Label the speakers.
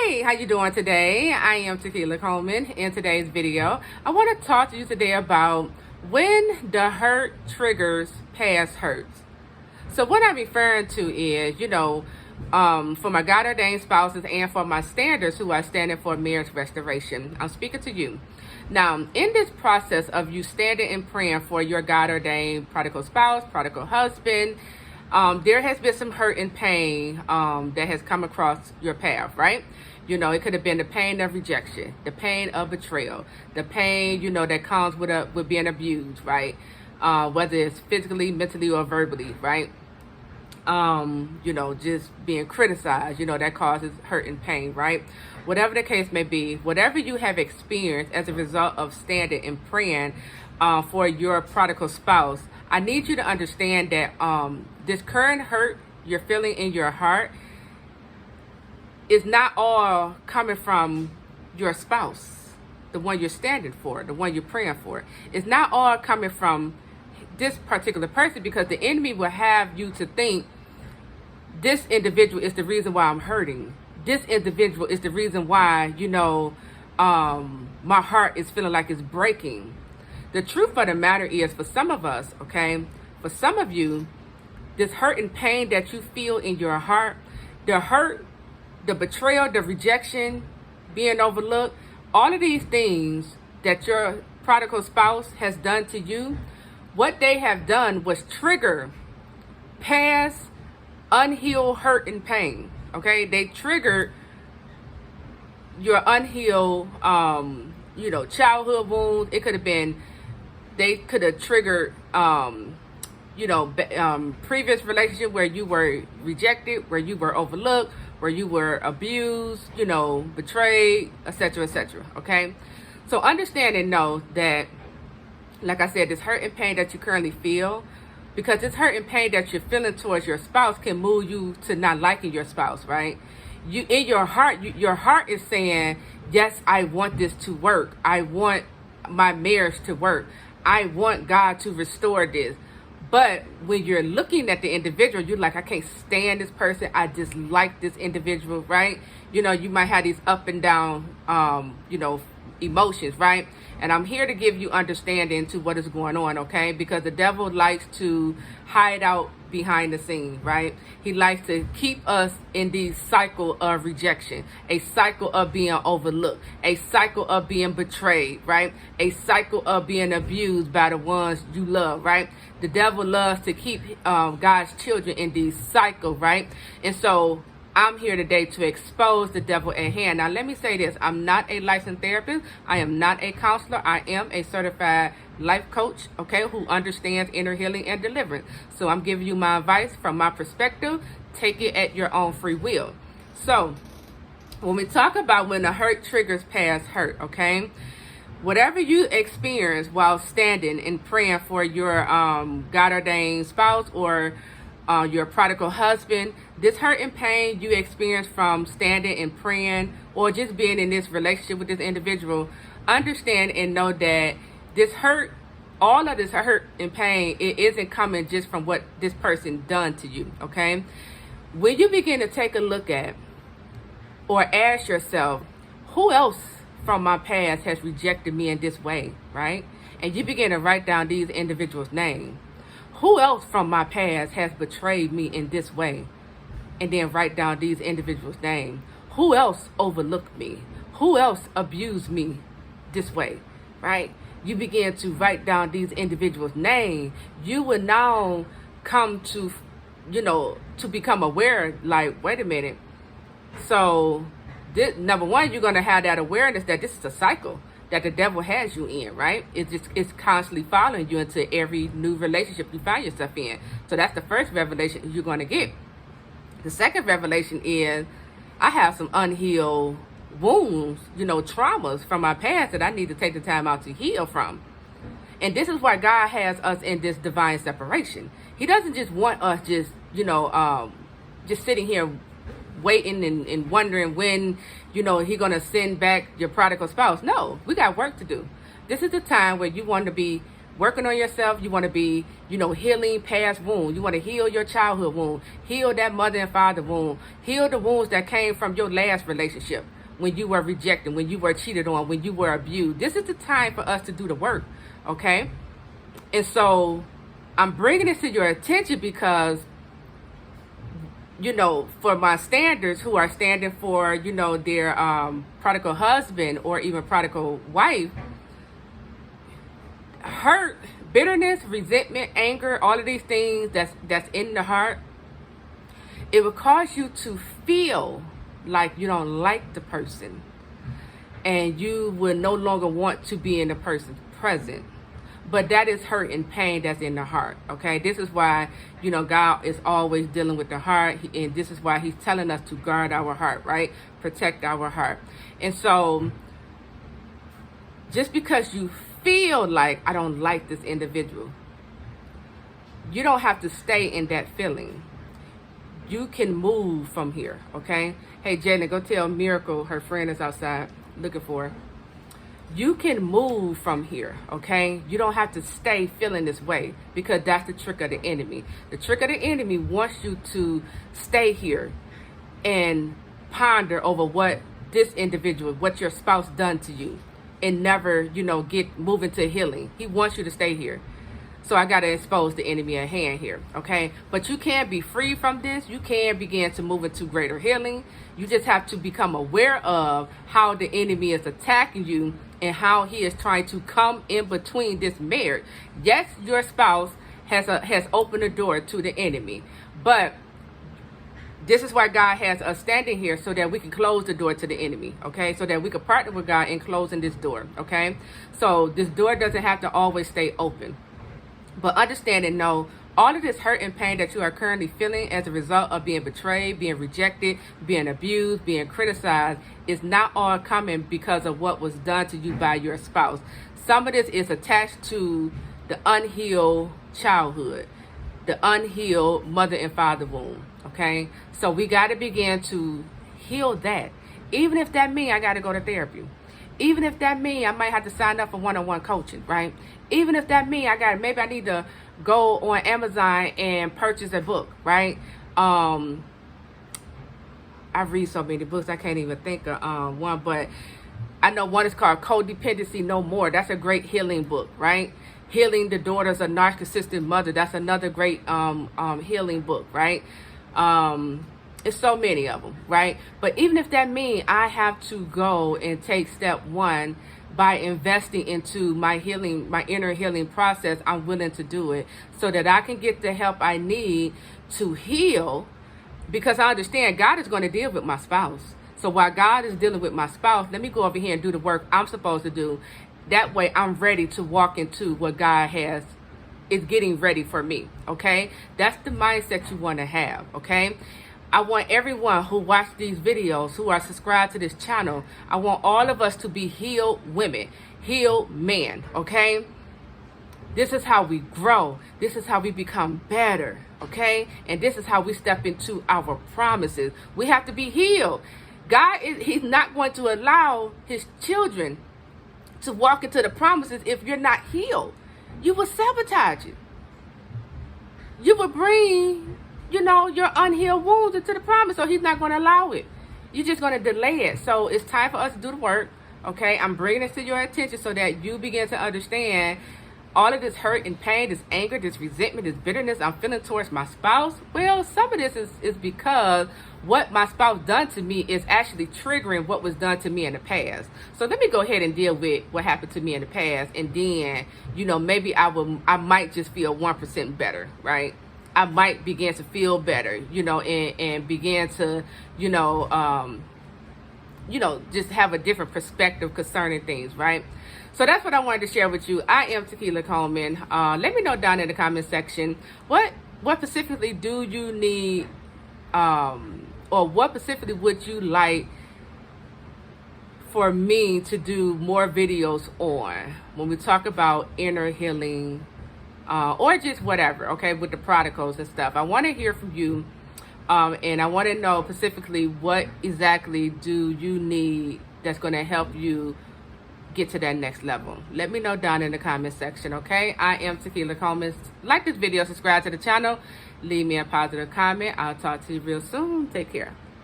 Speaker 1: Hey, how you doing today? I am Tequila Coleman. In today's video, I want to talk to you today about when the hurt triggers past hurts. So what I'm referring to is, for my God ordained spouses and for my standards who are standing for marriage restoration, I'm speaking to you. Now, in this process of you standing and praying for your God ordained prodigal spouse, prodigal husband, there has been some hurt and pain that has come across your path, right? It could have been the pain of rejection, the pain of betrayal, the pain, that comes with being abused, right? Whether it's physically, mentally, or verbally, right? Just being criticized, that causes hurt and pain, right? Whatever the case may be, whatever you have experienced as a result of standing and praying for your prodigal spouse, I need you to understand that this current hurt you're feeling in your heart is not all coming from your spouse, the one you're standing for, the one you're praying for. It's not all coming from this particular person, because the enemy will have you to think this individual is the reason why I'm hurting. This individual is the reason why, my heart is feeling like it's breaking. The truth of the matter is, for some of us, for some of you, this hurt and pain that you feel in your heart, the hurt, the betrayal, the rejection, being overlooked, all of these things that your prodigal spouse has done to you, what they have done was trigger past unhealed hurt and pain. They triggered your unhealed, childhood wounds. It could have been, they could have triggered, previous relationship where you were rejected, where you were overlooked, where you were abused, betrayed, etc., etc. So understand and know that, like I said, this hurt and pain that you currently feel, because this hurt and pain that you're feeling towards your spouse can move you to not liking your spouse, right? You, in your heart, your heart is saying, yes, I want this to work. I want my marriage to work. I want God to restore this. But when you're looking at the individual, you're like, I can't stand this person. I dislike this individual, right? You might have these up and down, emotions, right? And I'm here to give you understanding to what is going on, because the devil likes to hide out behind the scenes, right? He likes to keep us in the cycle of rejection, a cycle of being overlooked, a cycle of being betrayed, right? A cycle of being abused by the ones you love, right? The devil loves to keep God's children in these cycles, right? And so I'm here today to expose the devil at hand. Now, let me say this. I'm not a licensed therapist. I am not a counselor. I am a certified life coach, who understands inner healing and deliverance. So I'm giving you my advice from my perspective. Take it at your own free will. So when we talk about when the hurt triggers past hurt, whatever you experience while standing and praying for your God-ordained spouse or your prodigal husband, this hurt and pain you experience from standing and praying or just being in this relationship with this individual, understand and know that this hurt, all of this hurt and pain, it isn't coming just from what this person done to you, When you begin to take a look at or ask yourself, who else from my past has rejected me in this way, right? And you begin to write down these individuals' names. Who else from my past has betrayed me in this way? And then write down these individuals' names. Who else overlooked me? Who else abused me this way, right? You begin to write down these individuals' names. You will now come to, to become aware, like, wait a minute. So, number one, you're going to have that awareness that this is a cycle that the devil has you in, right? It's constantly following you into every new relationship you find yourself in. So that's the first revelation you're going to get. The second revelation is, I have some unhealed wounds, traumas from my past that I need to take the time out to heal from. And this is why God has us in this divine separation. He doesn't just want us just sitting here waiting and wondering when, He going to send back your prodigal spouse. No, we got work to do. This is the time where you want to be working on yourself. You want to be, healing past wounds. You want to heal your childhood wound, heal that mother and father wound, heal the wounds that came from your last relationship, when you were rejected, when you were cheated on, when you were abused. This is the time for us to do the work, okay? And so I'm bringing this to your attention because, you know, for my standards who are standing for, you know, their prodigal husband or even prodigal wife, hurt, bitterness, resentment, anger, all of these things that's in the heart, it will cause you to feel like you don't like the person and you will no longer want to be in the person's presence. But that is hurt and pain that's in the heart, okay? This is why, you know, God is always dealing with the heart, and this is why he's telling us to guard our heart, right? Protect our heart. And so just because you feel like I don't like this individual, you don't have to stay in that feeling. You can move from here, okay? Hey, Janet, go tell Miracle her friend is outside looking for her. You can move from here, okay? You don't have to stay feeling this way, because that's the trick of the enemy. The trick of the enemy wants you to stay here and ponder over what this individual, what your spouse done to you, and never, you know, move into healing. He wants you to stay here. So I got to expose the enemy at hand here, okay? But you can be free from this. You can begin to move into greater healing. You just have to become aware of how the enemy is attacking you and how he is trying to come in between this marriage. Yes, your spouse has opened the door to the enemy, but this is why God has us standing here, so that we can close the door to the enemy, okay? So that we can partner with God in closing this door, okay? So this door doesn't have to always stay open. But understand and know, all of this hurt and pain that you are currently feeling as a result of being betrayed, being rejected, being abused, being criticized, is not all coming because of what was done to you by your spouse. Some of this is attached to the unhealed childhood, the unhealed mother and father wound, okay? So we got to begin to heal that. Even if that means I got to go to therapy. Even if that means I might have to sign up for one-on-one coaching, right? Even if that means maybe I need to go on Amazon and purchase a book, right? I read so many books, I can't even think of one, but I know one is called Codependency No More. That's a great healing book, right? Healing the Daughters of Narcissistic Mother. That's another great healing book, right? It's so many of them, right? But even if that means I have to go and take step one by investing into my healing, my inner healing process, I'm willing to do it so that I can get the help I need to heal, because I understand God is going to deal with my spouse. So while God is dealing with my spouse, let me go over here and do the work I'm supposed to do. That way I'm ready to walk into what God is getting ready for me, okay? That's the mindset you want to have, okay? I want everyone who watch these videos, who are subscribed to this channel, I want all of us to be healed women, healed men, okay? This is how we grow. This is how we become better, okay? And this is how we step into our promises. We have to be healed. He's not going to allow his children to walk into the promises if you're not healed. You will sabotage it. You will bring, you know, your unhealed wounds into the promise, so he's not going to allow it. You're just going to delay it. So it's time for us to do the work, okay? I'm bringing this to your attention so that you begin to understand all of this hurt and pain, this anger, this resentment, this bitterness I'm feeling towards my spouse. Well, some of this is because what my spouse done to me is actually triggering what was done to me in the past. So let me go ahead and deal with what happened to me in the past, and then, you know, maybe I might just feel 1% better, right? I might begin to feel better, you know, and begin to, you know, just have a different perspective concerning things, right? So that's what I wanted to share with you. I am Tequila Coleman. Let me know down in the comment section, what specifically do you need, or what specifically would you like for me to do more videos on when we talk about inner healing, or just whatever, okay, with the prodigals and stuff. I want to hear from you, and I want to know specifically what exactly do you need that's going to help you get to that next level. Let me know down in the comment section, okay? I am Tequila Coleman. Like this video, subscribe to the channel, leave me a positive comment. I'll talk to you real soon. Take care.